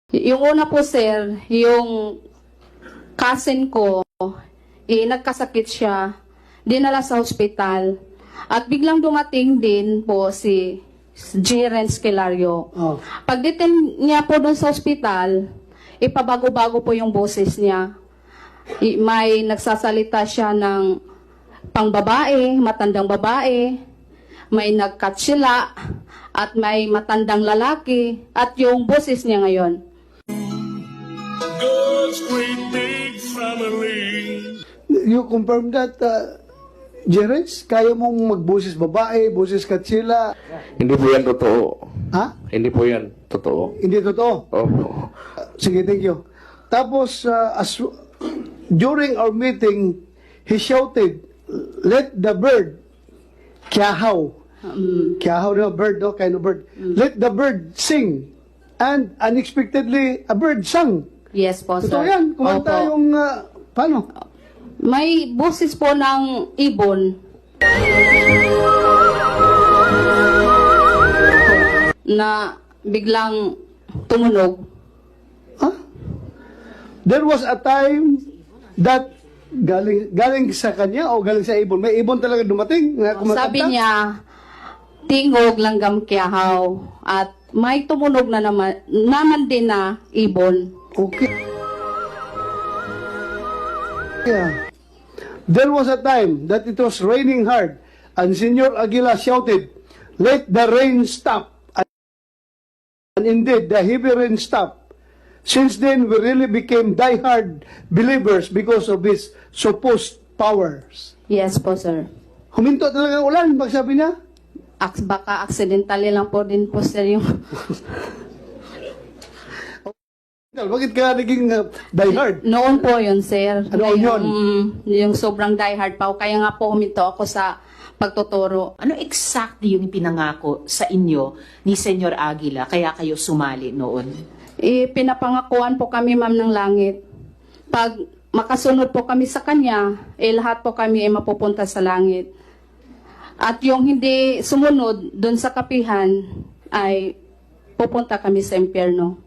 Yung una po, sir, yung cousin ko, nagkasakit siya, dinala sa hospital. At biglang dumating din po si Jiren Skelario. Oh. Pagdating niya po doon sa hospital, ipabago-bago po yung boses niya. May nagsasalita siya ng pangbabae, matandang babae, may nagkatsila, at may matandang lalaki, at yung boses niya ngayon. God's great big family. You confirm that, Jerez? Kaya mong magboses babae, boses katsila? Hindi po yan totoo. Ha? Hindi po yan totoo. Hindi totoo? Opo. Sige, thank you. Tapos, during our meeting, he shouted, "Let the bird, kiahaw." Kiahaw na bird, no? Kind of bird. Let the bird sing. And unexpectedly, a bird sang. Yes po, sir. Totoo yan. Kumanta Opo. yung, paano? May boses po ng ibon na biglang tumunog. Huh? There was a time that galing sa kanya o galing sa ibon. May ibon talaga dumating na kumakanta? Sabi niya, tingog langgam kiyahaw. At may tumunog na naman din na ibon. Okay. Yeah. There was a time that it was raining hard and Senor Aguila shouted, "Let the rain stop." And indeed, the heavy rain stopped. Since then, we really became die-hard believers because of his supposed powers. Yes po, sir. Huminto talaga ang ulan, sabi niya. Baka accidentally lang po din po, sir, yung... Bakit ka naging die-hard? Noon po yun, sir. Ano yun? Yung sobrang diehard pa. Kaya nga po huminto ako sa pagtuturo. Ano exactly yung pinangako sa inyo ni Senyor Aguila kaya kayo sumali noon? Pinapangakuan po kami, ma'am, ng langit. Pag makasunod po kami sa kanya, lahat po kami ay mapupunta sa langit. At yung hindi sumunod doon sa kapihan, ay pupunta kami sa impyerno.